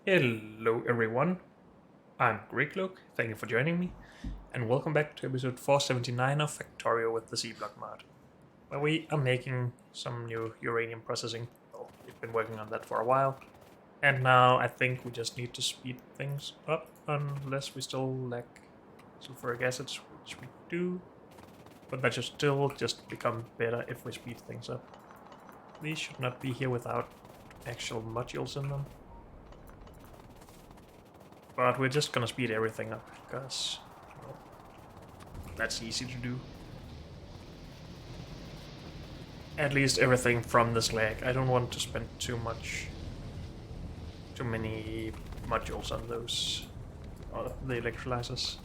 Hello everyone, I'm Greeklook, thank you for joining me, and welcome back to episode 479 of Factorio with the C-Block mod, where we are making some new uranium processing. Well, we've been working on that for a while, and now I think we just need to speed things up, unless we still lack sulfuric acids, which we do, but that should still just become better if we speed things up. These should not be here without actual modules in them. But we're just gonna speed everything up, because, well, that's easy to do. At least everything from the slag. I don't want to spend too many modules on those, the electrolyzers.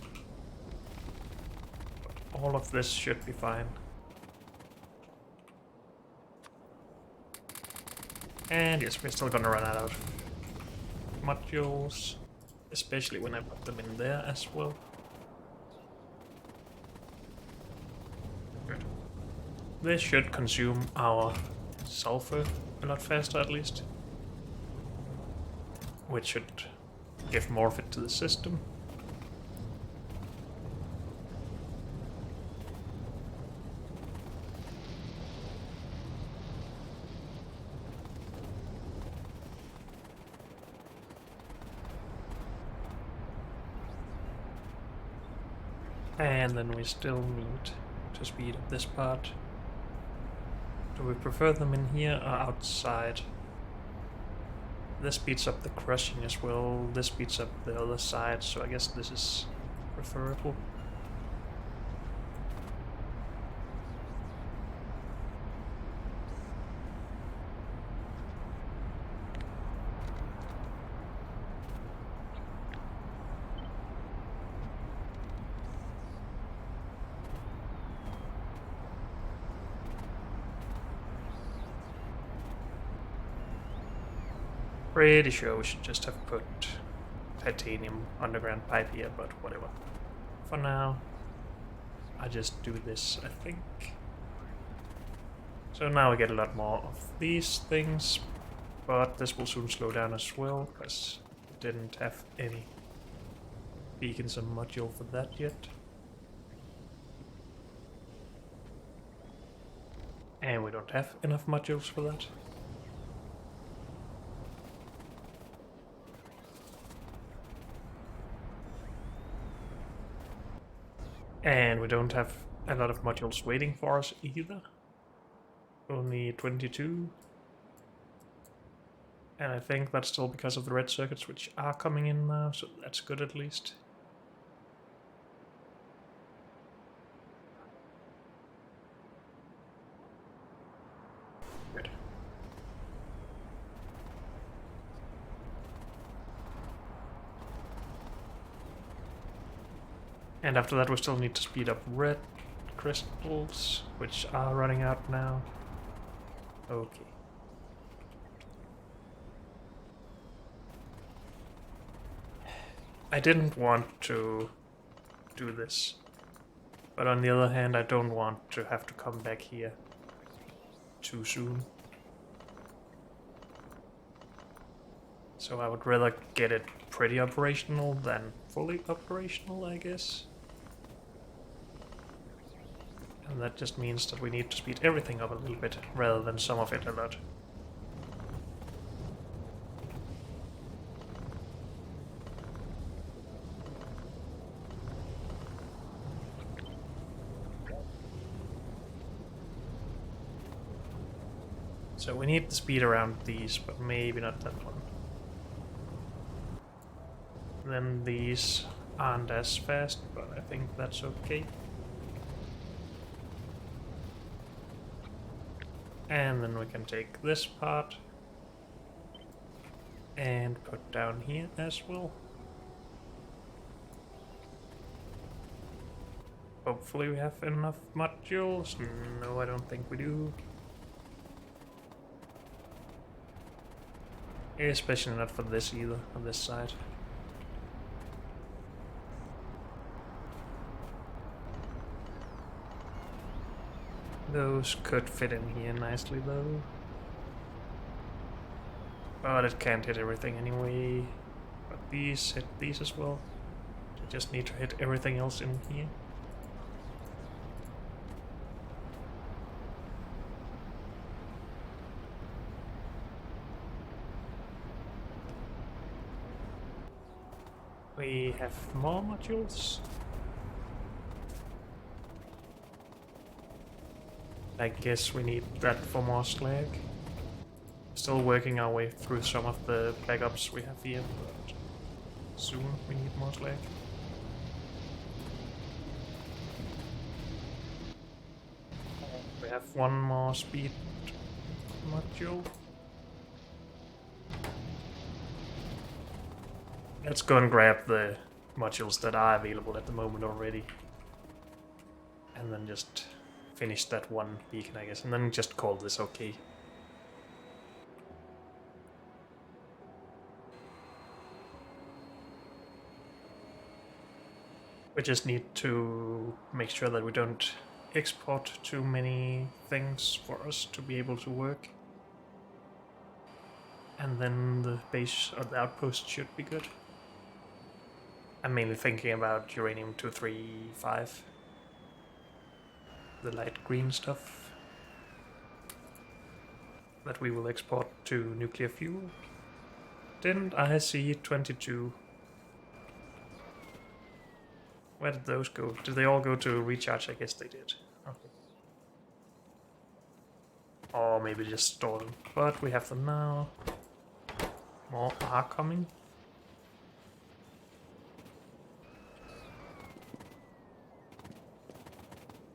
But all of this should be fine. And yes, we're still gonna run out of modules, especially when I put them in there as well. Good. This should consume our sulfur a lot faster at least, which should give more of it to the system. And then we still need to speed up this part. Do we prefer them in here or outside? This speeds up the crushing as well, this speeds up the other side, so I guess this is preferable. Pretty sure we should just have put titanium underground pipe here, but whatever. For now, I just do this, I think. So now we get a lot more of these things, but this will soon slow down as well, because we didn't have any beacons and module for that yet. And we don't have enough modules for that. And we don't have a lot of modules waiting for us either. Only 22. And I think that's still because of the red circuits which are coming in now, so that's good at least. Good. And after that we still need to speed up red crystals, which are running out now. Okay. I didn't want to do this, but on the other hand I don't want to have to come back here too soon. So I would rather get it pretty operational than fully operational, I guess. And that just means that we need to speed everything up a little bit, rather than some of it a lot. So we need the speed around these, but maybe not that one. Then these aren't as fast, but I think that's okay. And then we can take this part and put down here as well. Hopefully we have enough modules. No, I don't think we do. Especially not for this either, on this side. Those could fit in here nicely though. But it can't hit everything anyway. these, hit these as well. I just need to hit everything else in here. We have more modules. I guess we need that for more slag. Still working our way through some of the backups we have here, but soon we need more slag. We have one more speed module. Let's go and grab the modules that are available at the moment already. And then just finish that one beacon, I guess, and then just call this okay. We just need to make sure that we don't export too many things for us to be able to work. And then the base or the outpost should be good. I'm mainly thinking about uranium 235. The light green stuff that we will export to nuclear fuel. Didn't I see 22? Where did those go? Did they all go to recharge? I guess they did. Okay. Or maybe just store them. But we have them now. More are coming.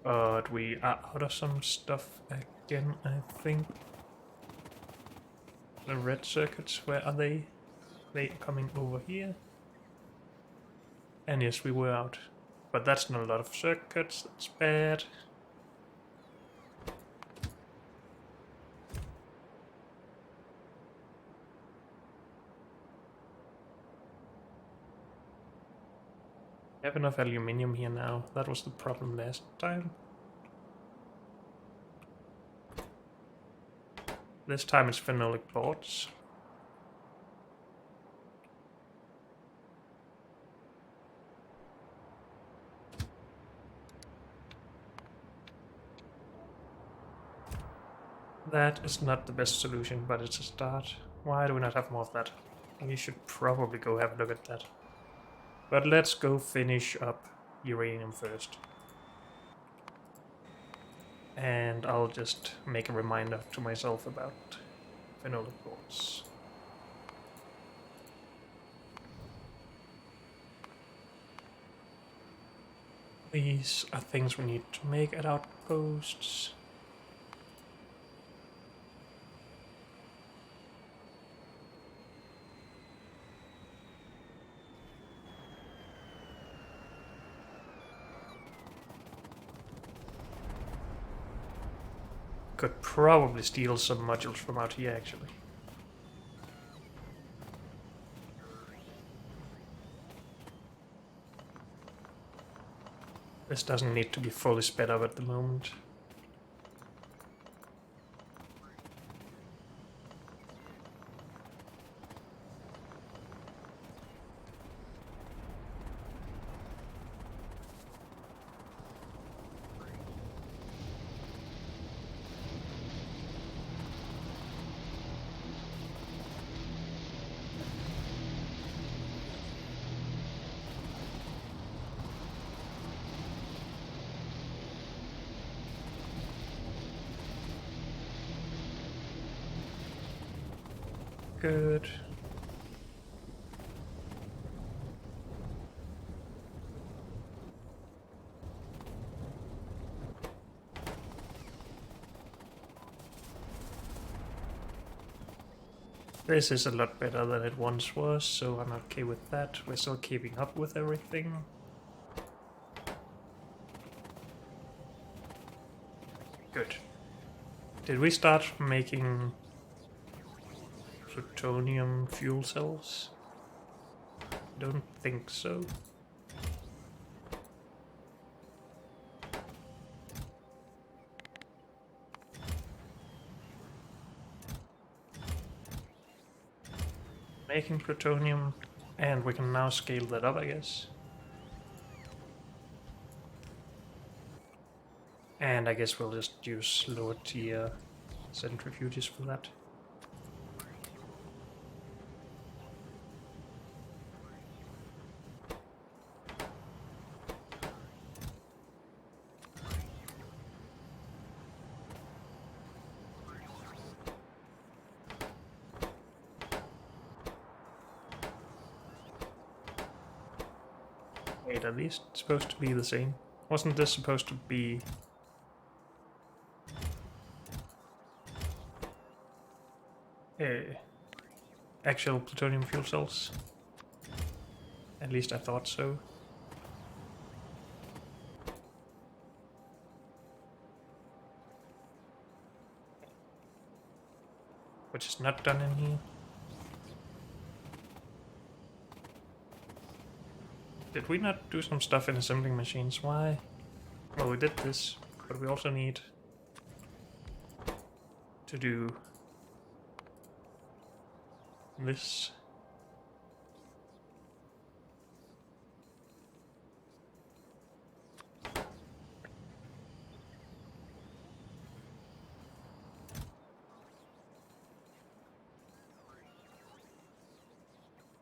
But we are out of some stuff again, I think. The red circuits, where are they? They are coming over here. And yes, we were out. But that's not a lot of circuits, that's bad. We have enough aluminium here now. That was the problem last time. This time it's phenolic boards. That is not the best solution, but it's a start. Why do we not have more of that? We should probably go have a look at that. But let's go finish up uranium first. And I'll just make a reminder to myself about phenolic boards. These are things we need to make at outposts. Could probably steal some modules from out here, actually. This doesn't need to be fully sped up at the moment. Good. This is a lot better than it once was, so I'm okay with that. We're still keeping up with everything. Good. Did we start making plutonium fuel cells? Don't think so. Making plutonium And we can now scale that up, I guess. And I guess we'll just use lower tier centrifuges for that. Wait, are these supposed to be the same? Wasn't this supposed to be... actual plutonium fuel cells? At least I thought so. Which is not done in here. Did we not do some stuff in assembling machines? Why? Well, we did this, but we also need to do this.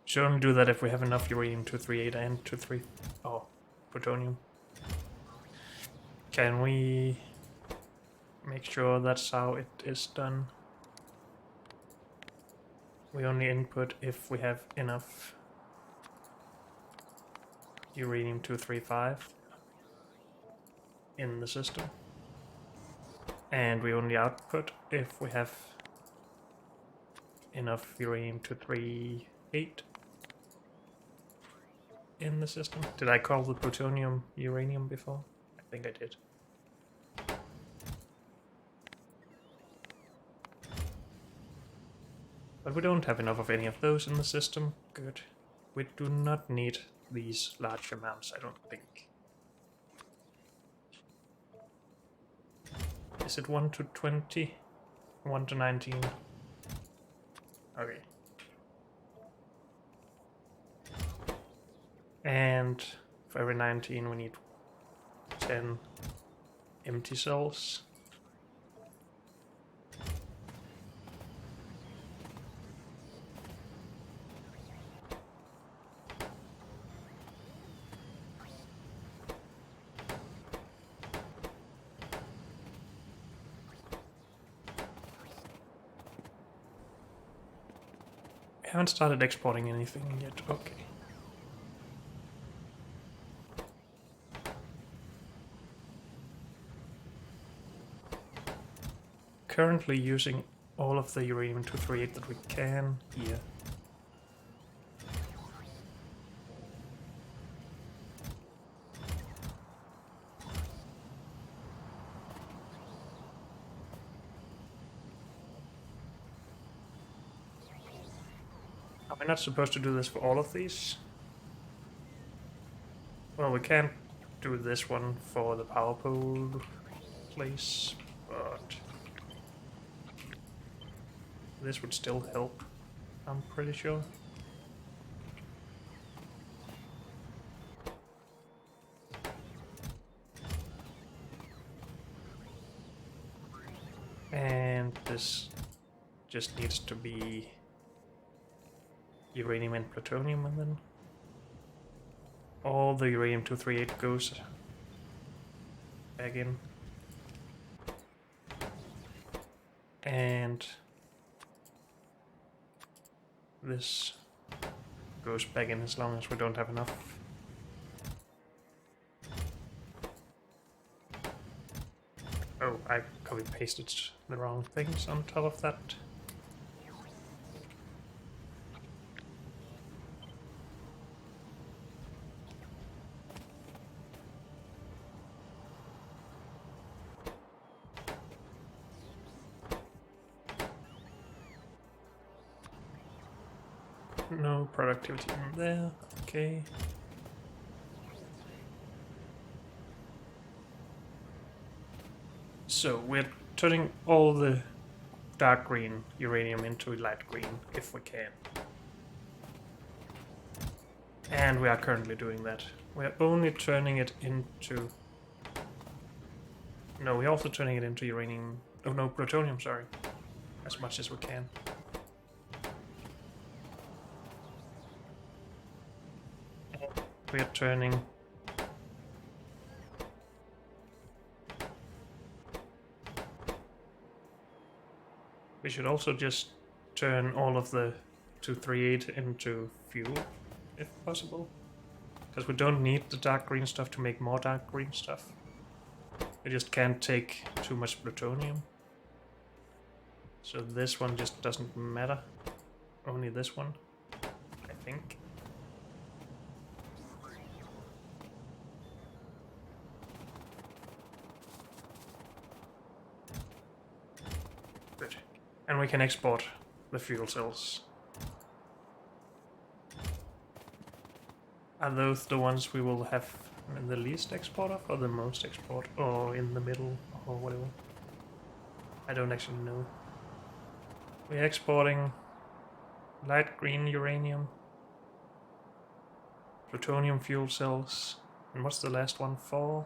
Should only do that if we have enough uranium-238 and 230... oh, plutonium. Can we make sure that's how it is done? We only input if we have enough uranium-235 in the system. And we only output if we have enough uranium-238 in the system. Did I call the plutonium uranium before? I think I did. But we don't have enough of any of those in the system. Good. We do not need these large amounts, I don't think. Is it 1 to 20? 1 to 19? Okay. And for every 19 we need 10 empty cells. I haven't started exporting anything yet. Okay. Currently using all of the uranium-238 that we can here. Are we not supposed to do this for all of these? Well, we can't do this one for the power pole place, but this would still help, I'm pretty sure. And this just needs to be uranium and plutonium, and then all the uranium-238 goes back in. And this goes back in as long as we don't have enough. Oh, I copy-pasted the wrong things on top of that. No productivity in there, okay. So we're turning all the dark green uranium into light green if we can. And we are currently doing that. We're only turning it into... No, we're also turning it into uranium... Oh no, plutonium, sorry. As much as we can. We're turning... We should also just turn all of the 238 into fuel, if possible. Because we don't need the dark green stuff to make more dark green stuff. We just can't take too much plutonium. So this one just doesn't matter. Only this one, I think. Good. And we can export the fuel cells. Are those the ones we will have in the least export of, or the most export, or in the middle, or whatever? I don't actually know. We're exporting light green uranium, plutonium fuel cells, and what's the last one for?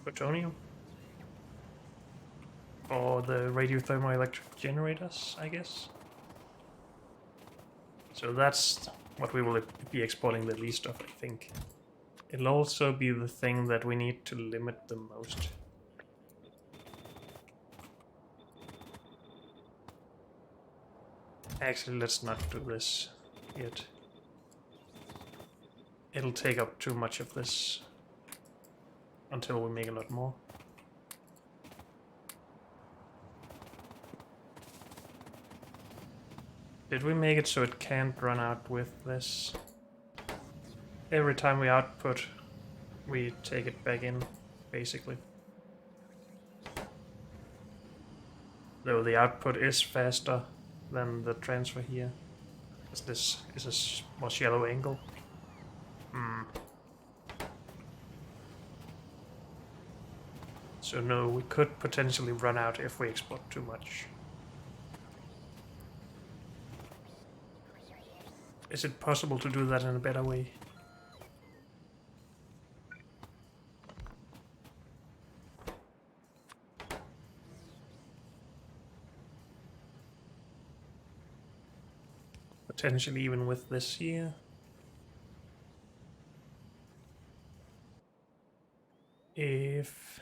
Plutonium? For the radiothermoelectric generators, I guess. So that's what we will be exporting the least of, I think. It'll also be the thing that we need to limit the most. Actually, let's not do this yet. It'll take up too much of this until we make a lot more. Did we make it so it can't run out with this? Every time we output, we take it back in, basically. Though the output is faster than the transfer here. Because this is a more shallow angle. So no, we could potentially run out if we export too much. Is it possible to do that in a better way? Potentially even with this here. If...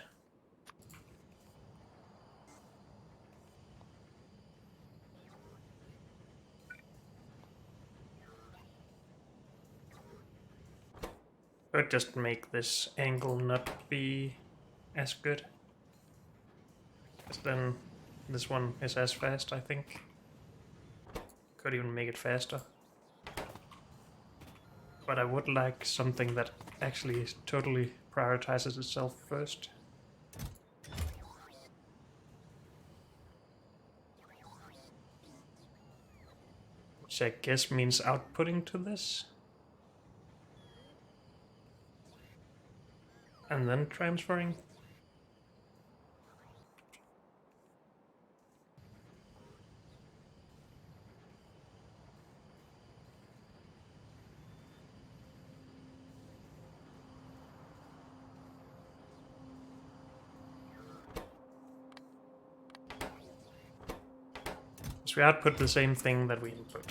But just make this angle not be as good. Because then this one is as fast, I think. Could even make it faster. But I would like something that actually totally prioritizes itself first. Which I guess means outputting to this. And then transferring. So we output the same thing that we input.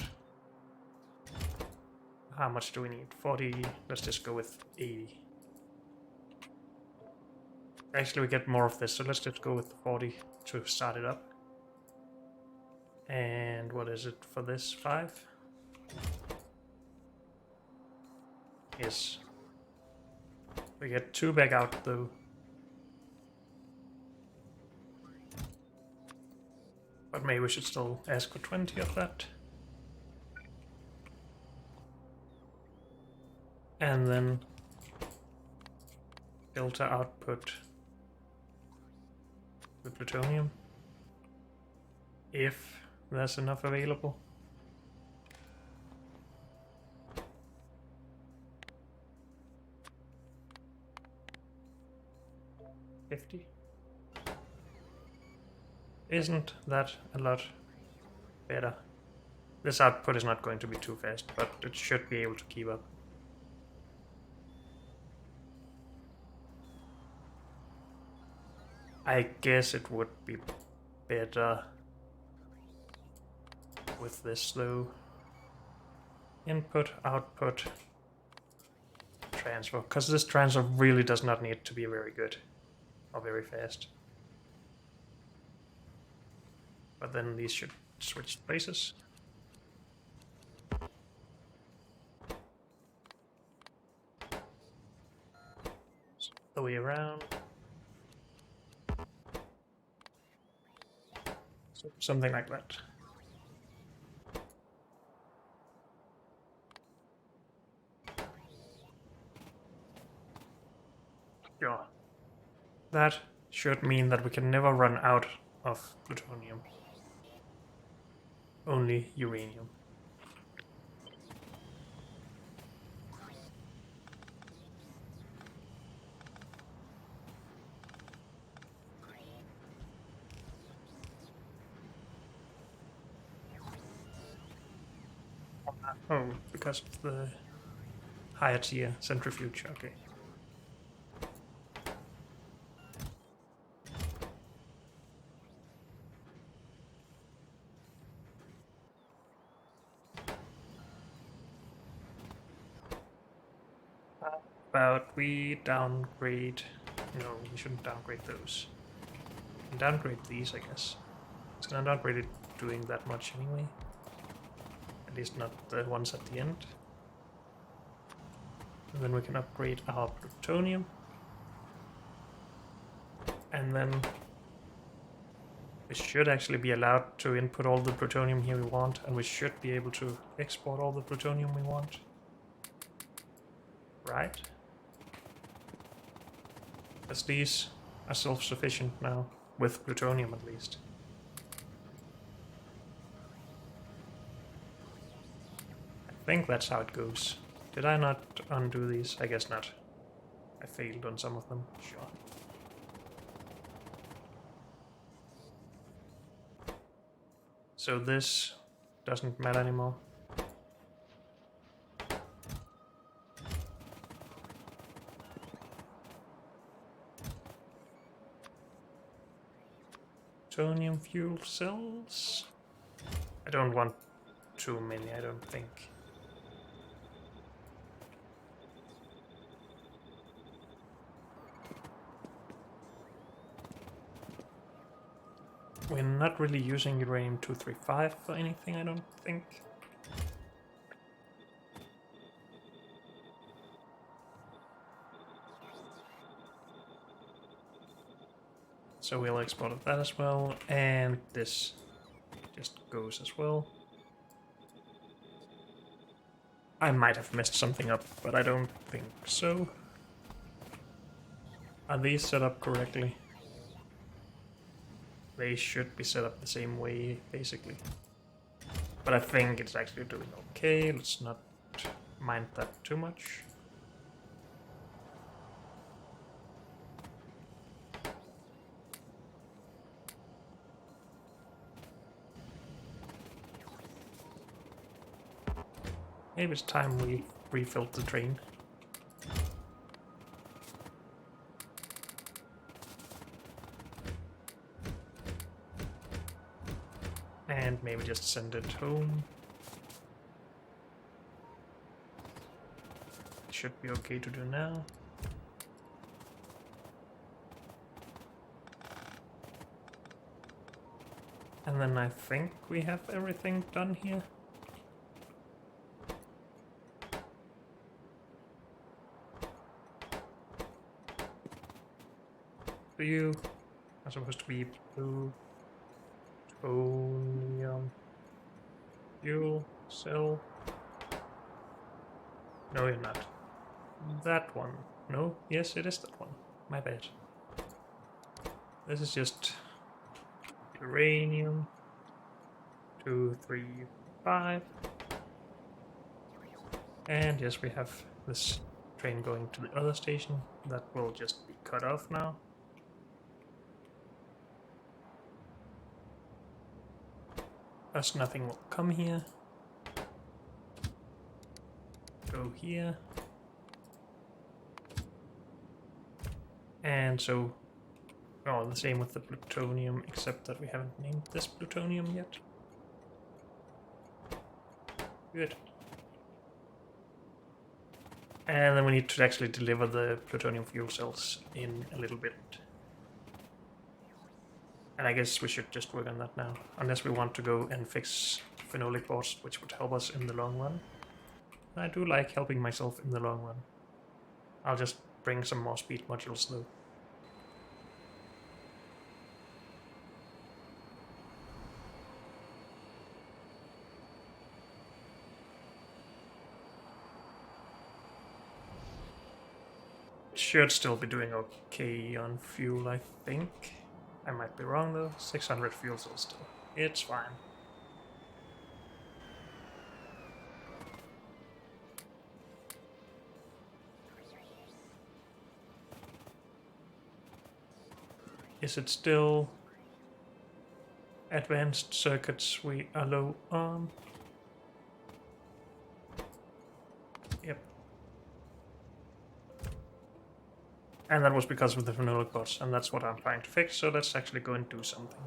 How much do we need? 40, let's just go with 80. Actually, we get more of this, so let's just go with 40 to start it up. And what is it for this? 5? Yes. We get 2 back out though. But maybe we should still ask for 20 of that. And then filter output the plutonium, if there's enough available. 50. Isn't that a lot better? This output is not going to be too fast, but it should be able to keep up. I guess it would be better with this though. Input, output, transfer, because this transfer really does not need to be very good or very fast. But then these should switch places. The way around. So something like that. Sure. That should mean that we can never run out of plutonium. Only uranium. Oh, because of the higher tier centrifuge, okay. About we downgrade. No, we shouldn't downgrade those. We can downgrade these, I guess. It's not really doing that much anyway. At least not the ones at the end. And then we can upgrade our plutonium. And then we should actually be allowed to input all the plutonium here we want, and we should be able to export all the plutonium we want. Right? As these are self-sufficient now, with plutonium at least. I think that's how it goes. Did I not undo these? I guess not. I failed on some of them, sure. So this doesn't matter anymore. Plutonium fuel cells. I don't want too many, I don't think. We're not really using uranium-235 for anything, I don't think. So we'll export that as well, and this just goes as well. I might have messed something up, but I don't think so. Are these set up correctly? They should be set up the same way, basically. But I think it's actually doing okay. Let's not mind that too much. Maybe it's time we refilled the train. And maybe just send it home. Should be okay to do now. And then I think we have everything done here. So you are supposed to be plutonium fuel cell. No, you're not. That one. No, yes, it is that one. My bad. This is just uranium 235. And yes, we have this train going to the other station. That will just be cut off now. Because nothing will come here. Go here. And so, oh, the same with the plutonium, except that we haven't named this plutonium yet. Good. And then we need to actually deliver the plutonium fuel cells in a little bit. And I guess we should just work on that now, unless we want to go and fix phenolic boards, which would help us in the long run. I do like helping myself in the long run. I'll just bring some more speed modules though. Should still be doing okay on fuel, I think. I might be wrong though. 600 fuel cells still. It's fine. Is it still advanced circuits we are low on? Yep. And that was because of the phenolic boards, and that's what I'm trying to fix, so let's actually go and do something.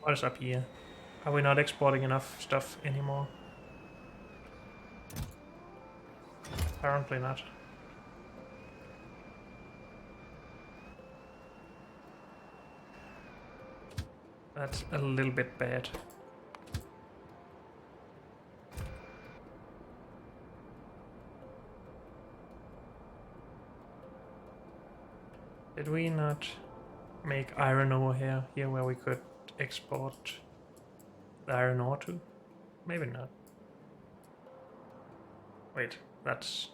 What is up here? Are we not exporting enough stuff anymore? Apparently not. That's a little bit bad. Did we not make iron ore here where we could export the iron ore to? Maybe not. Wait, that's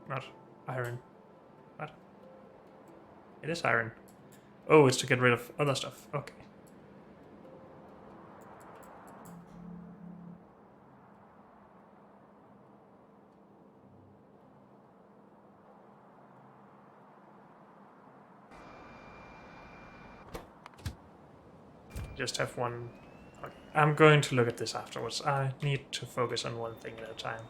not iron. What? It is iron. Oh, it's to get rid of other stuff. Okay. Just have one. Okay. I'm going to look at this afterwards. I need to focus on one thing at a time.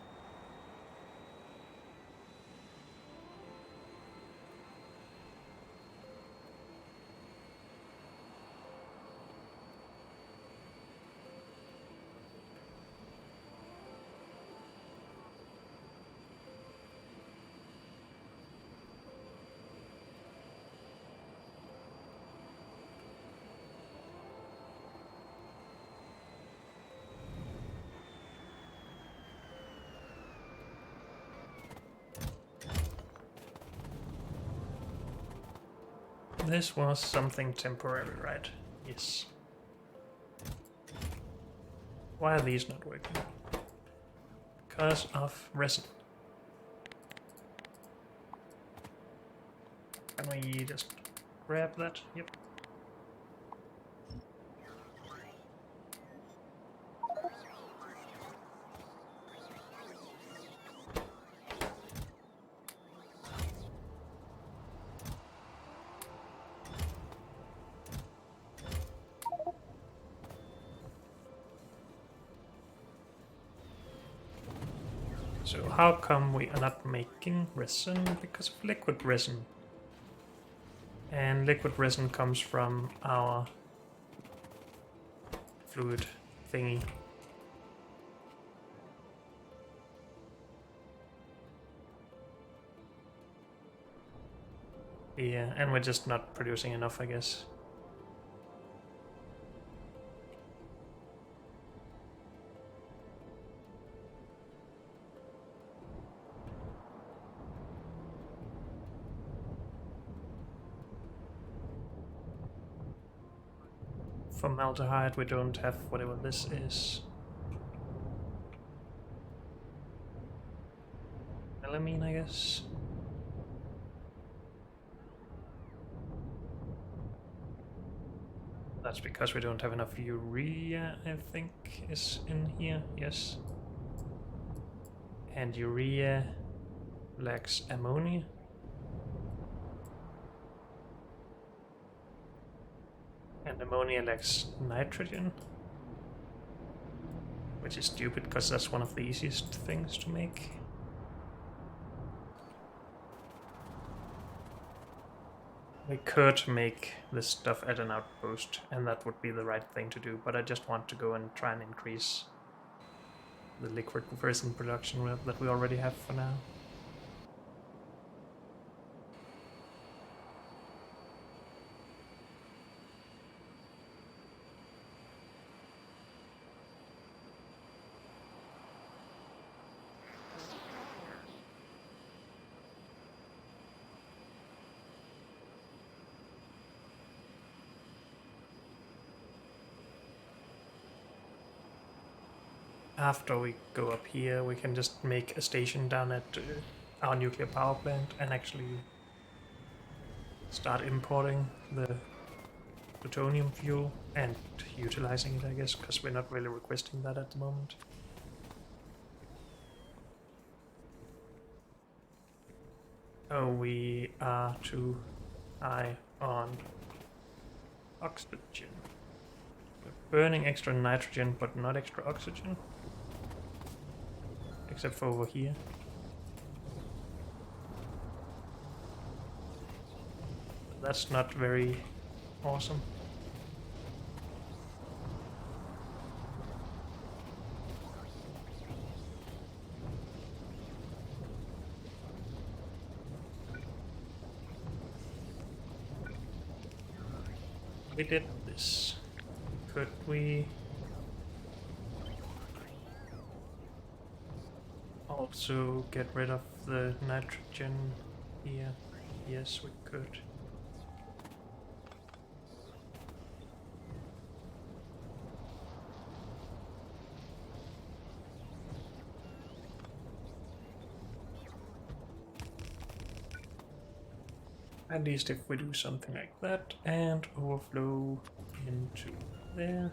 This was something temporary, right? Yes. Why are these not working? Because of resin. Can we just grab that? Yep. So how come we are not making resin? Because of liquid resin. And liquid resin comes from our fluid thingy. Yeah, and we're just not producing enough, I guess. Formaldehyde, we don't have whatever this is. Melamine, I guess. That's because we don't have enough urea, I think, is in here. Yes. And urea lacks ammonia. And ammonia lacks nitrogen. Which is stupid, because that's one of the easiest things to make. We could make this stuff at an outpost, and that would be the right thing to do, but I just want to go and try and increase the liquid resin production that we already have for now. After we go up here, we can just make a station down at our nuclear power plant and actually start importing the plutonium fuel and utilizing it, I guess, because we're not really requesting that at the moment. Oh, we are too high on oxygen. We're burning extra nitrogen, but not extra oxygen. Except for over here. That's not very awesome. We did this. Could we also get rid of the nitrogen here? Yes, we could. At least if we do something like that and overflow into there.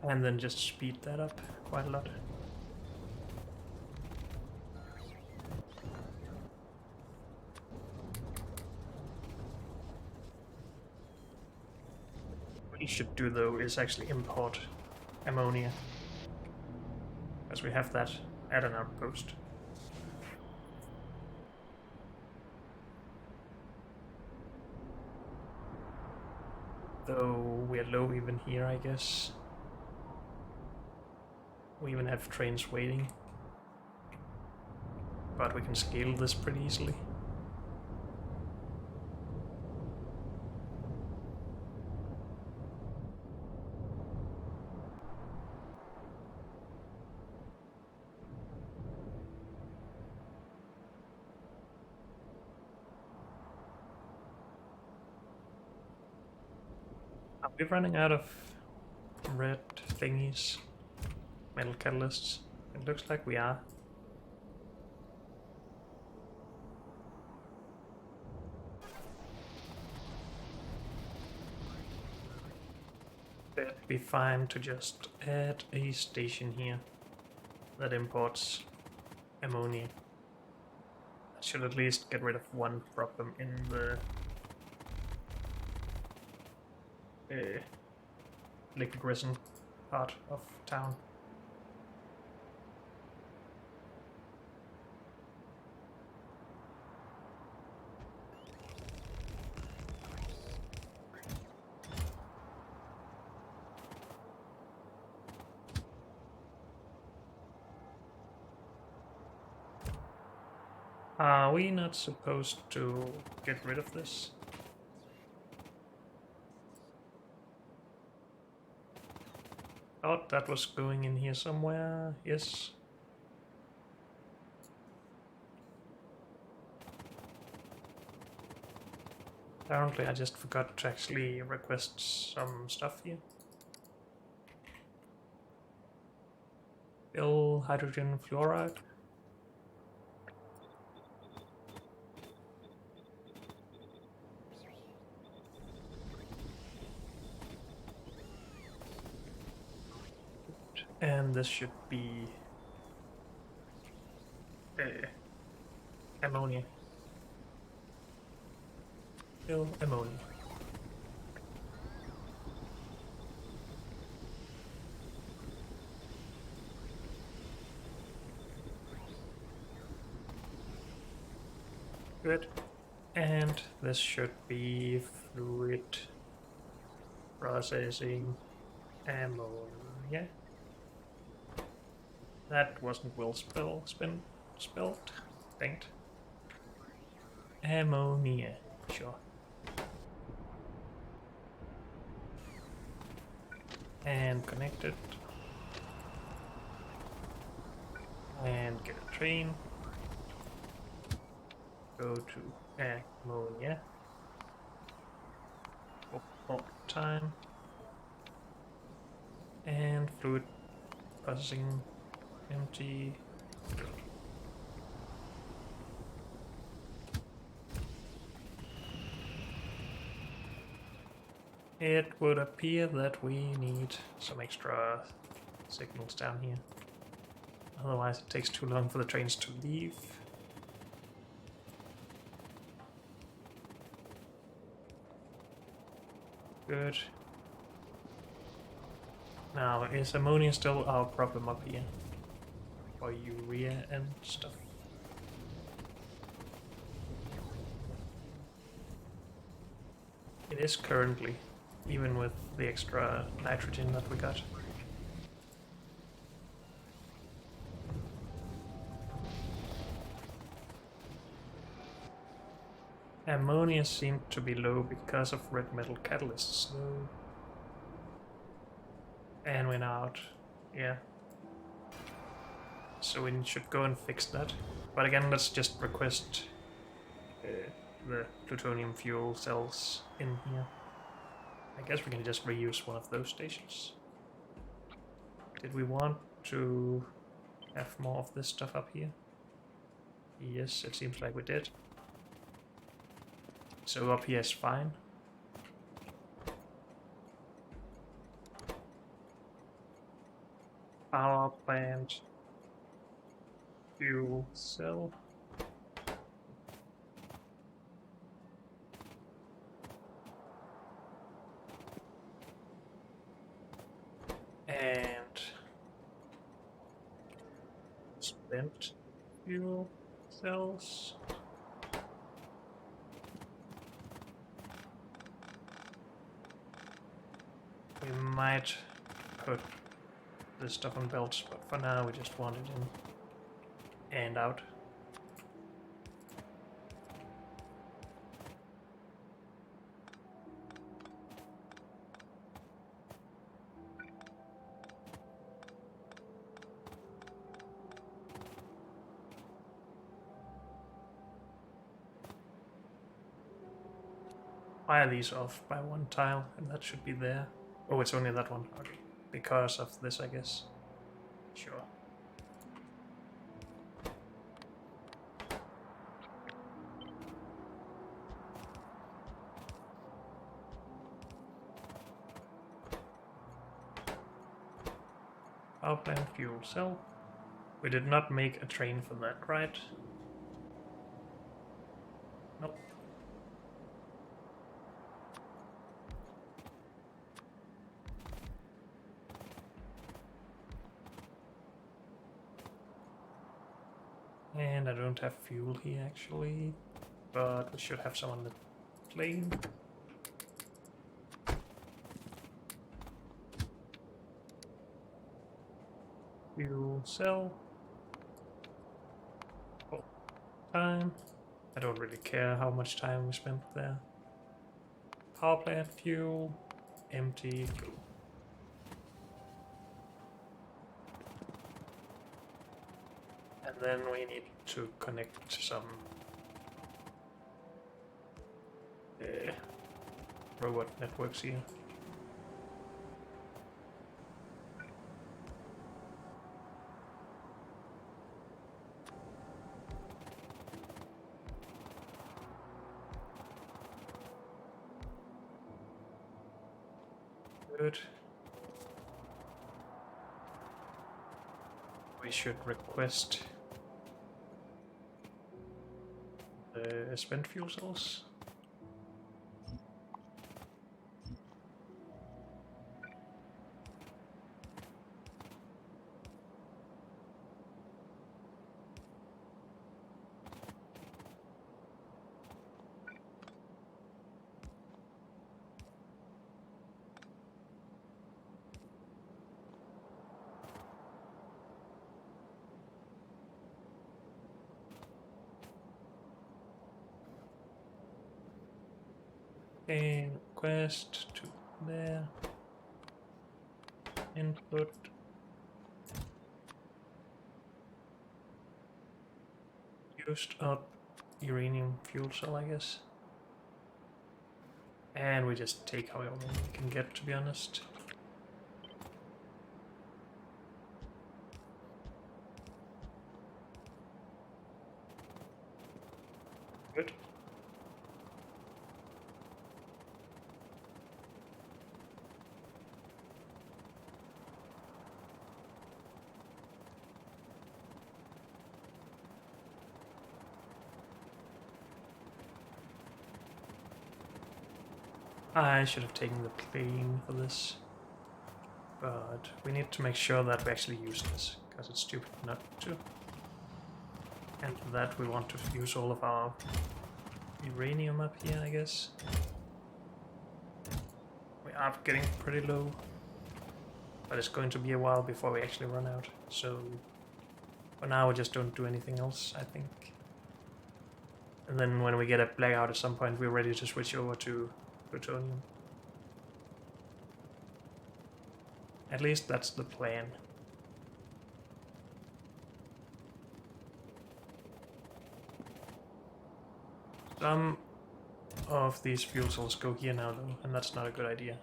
And then just speed that up quite a lot. What we should do though is actually import ammonia, as we have that at an outpost. Though we're low even here, I guess. We even have trains waiting. But we can scale this pretty easily. Are we running out of red thingies? Metal catalysts? It looks like we are. It'd be fine to just add a station here that imports ammonia. That should at least get rid of one problem in the liquid resin part of town. Are we not supposed to get rid of this? Thought that was going in here somewhere. Yes. Apparently I just forgot to actually request some stuff here. Fill hydrogen fluoride. And this should be ammonia. Still ammonia. Good. And this should be fluid processing ammonia. That wasn't well spelled. Dang it. Ammonia. Sure. And connect it. And get a train. Go to ammonia. More time. And fluid processing empty. It would appear that we need some extra signals down here. Otherwise it takes too long for the trains to leave. Good. Now, is ammonia still our problem up here? For urea and stuff? It is currently, even with the extra nitrogen that we got. Ammonia seemed to be low because of red metal catalysts, though. And we're out. Yeah. So we should go and fix that. But again, let's just request the plutonium fuel cells in here. I guess we can just reuse one of those stations. Did we want to have more of this stuff up here? Yes, it seems like we did. So up here is fine. Power plant. Fuel cell. And spent fuel cells. We might put this stuff on belts, but for now we just want it in and out. Fire these off by one tile, and that should be there. Oh, it's only that one. Okay. Because of this, I guess. Sure. Power plant fuel cell. We did not make a train for that, right? Nope. And I don't have fuel here actually, but we should have some on the plane. Fuel cell. Oh, time. I don't really care how much time we spent there. Power plant fuel. Empty fuel. And then we need to connect some robot networks here. Good. we should request the spent fuel cells. Okay, request to there. Input. Used up uranium fuel cell, I guess. And we just take however many we can get, to be honest. Good. I should have taken the plane for this, but we need to make sure that we actually use this, because it's stupid not to. And for that we want to use all of our uranium up here, I guess. We are getting pretty low, but it's going to be a while before we actually run out, so for now we just don't do anything else, I think. And then when we get a blackout at some point, we're ready to switch over to plutonium. At least that's the plan. Some of these fuel cells go here now though, and that's not a good idea.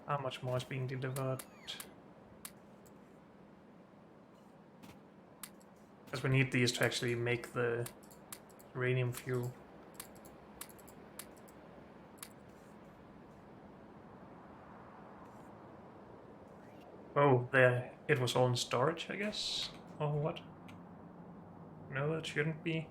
How much more is being delivered? Because we need these to actually make the uranium fuel. Oh, there. It was all in storage, I guess? Or what? No, it shouldn't be.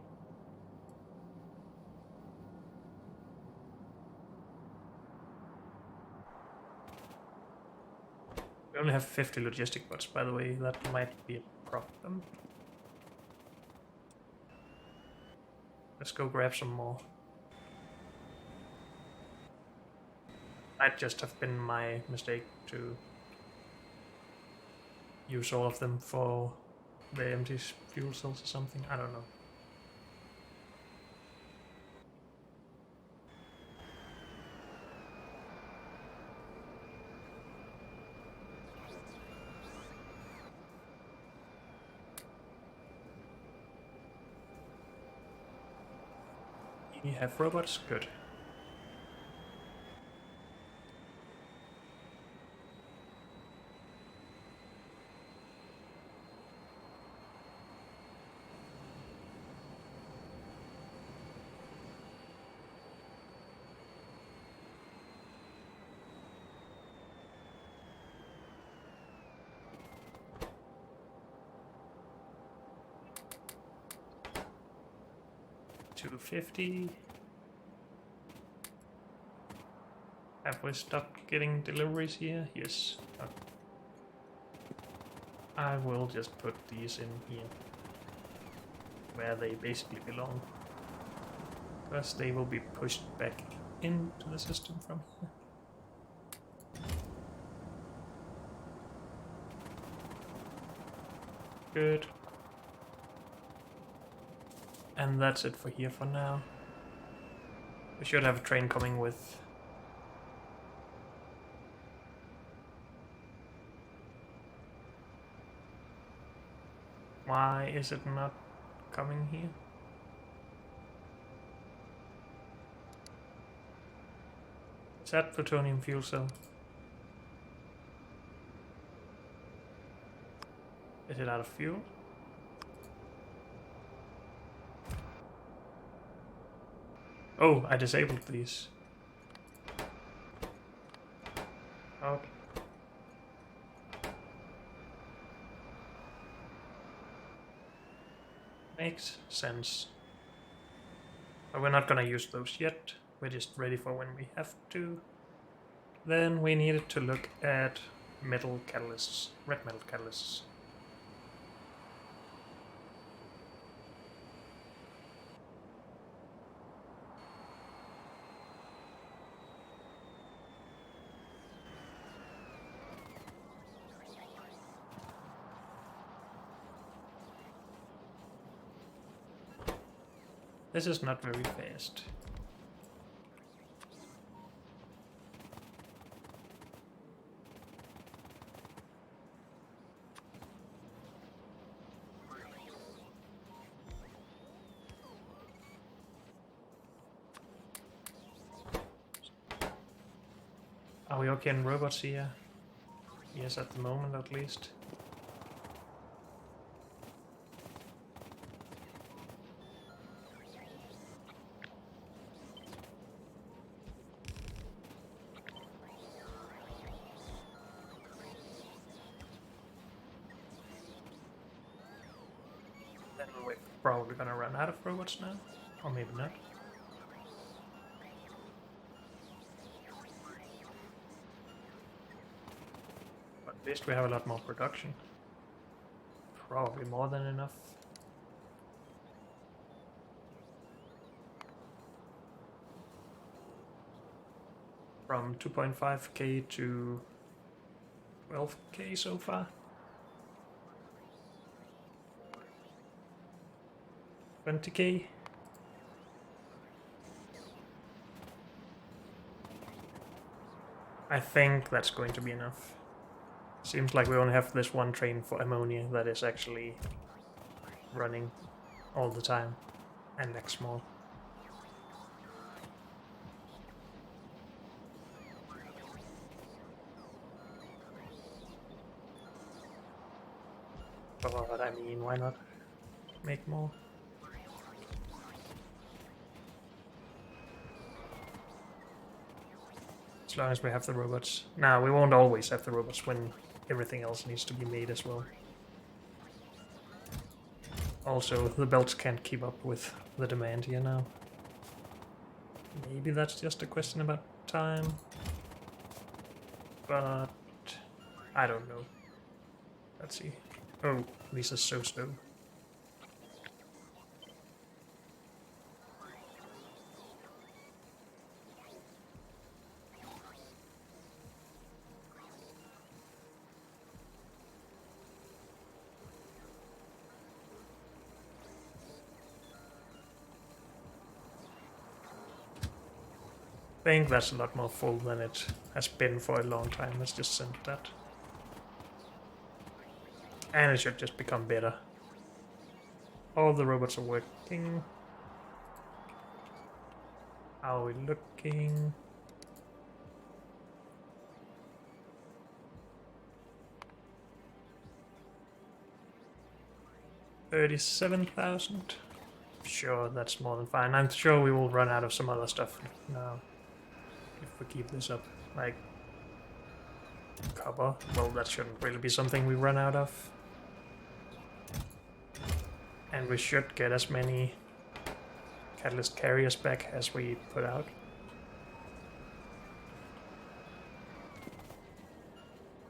We only have 50 logistic bots, by the way. That might be a problem. Let's go grab some more. Might just have been my mistake to use all of them for the empty fuel cells or something. I don't know. We have robots? Good. $250. Have we stopped getting deliveries here? Yes. Okay. I will just put these in here, where they basically belong, because they will be pushed back into the system from here. Good. And that's it for here for now. We should have a train coming with... Why is it not coming here? Is that plutonium fuel cell? Is it out of fuel? Oh, I disabled these. Okay. Makes sense. But we're not gonna use those yet. We're just ready for when we have to. Then we needed to look at metal catalysts, red metal catalysts. This is not very fast. Are we okay in robots here? Yes, at the moment at least. Then we're probably gonna run out of robots now. Or maybe not. But at least we have a lot more production. Probably more than enough. From 2.5k to 12k so far. 20k. I think that's going to be enough. Seems like we only have this one train for ammonia that is actually running all the time, and next small. But I mean, why not make more? As long as we have the robots. Now, we won't always have the robots when everything else needs to be made as well. Also, the belts can't keep up with the demand here now. Maybe that's just a question about time. But I don't know. Let's see. Oh, these are so slow. I think that's a lot more full than it has been for a long time. Let's just send that. And it should just become better. All the robots are working. How are we looking? $37,000. Sure, that's more than fine. I'm sure we will run out of some other stuff now. If we keep this up. Like copper. Well, that shouldn't really be something we run out of. And we should get as many catalyst carriers back as we put out.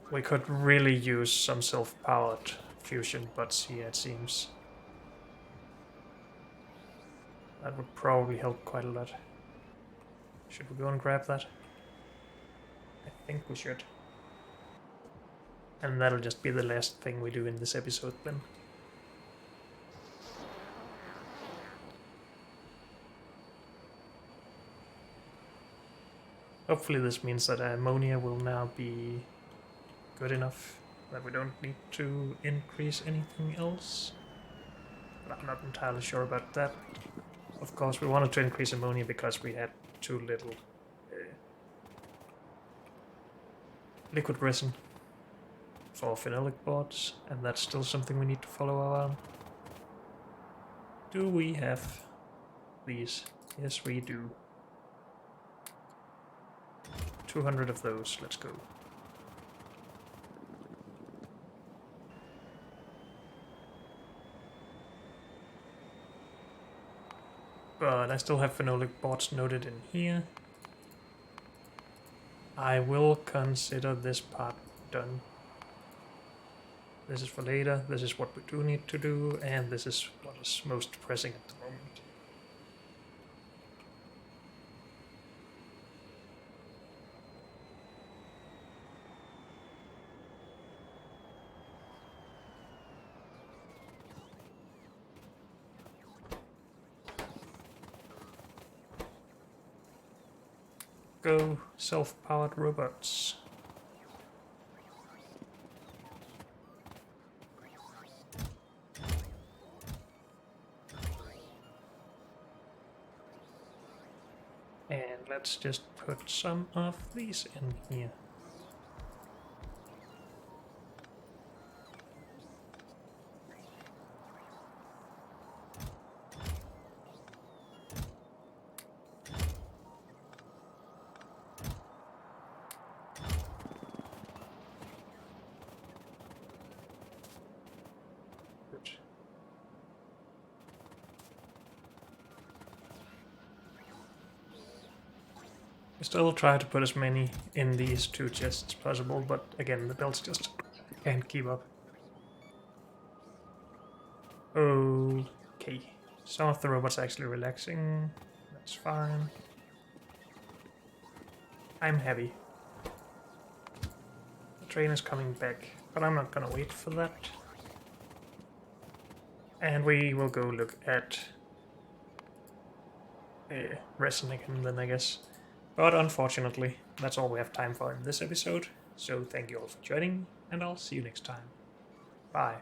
We could really use some self-powered fusion bots here, it seems. That would probably help quite a lot. Should we go and grab that? I think we should. And that'll just be the last thing we do in this episode then. Hopefully this means that ammonia will now be good enough that we don't need to increase anything else. But I'm not entirely sure about that. Of course, we wanted to increase ammonia because we had too little liquid resin for phenolic boards, and that's still something we need to follow around. Do we have these? Yes, we do. 200 of those. Let's go. But I still have phenolic boards noted in here. I will consider this part done. This is for later, this is what we do need to do, and this is what is most pressing at the moment. Go, self-powered robots. And let's just put some of these in here. I still try to put as many in these 2 chests as possible, but again, the belts just can't keep up. Okay, some of the robots are actually relaxing. That's fine. I'm heavy. The train is coming back, but I'm not gonna wait for that. And we will go look at resin again then, I guess. But unfortunately, that's all we have time for in this episode, so thank you all for joining, and I'll see you next time. Bye.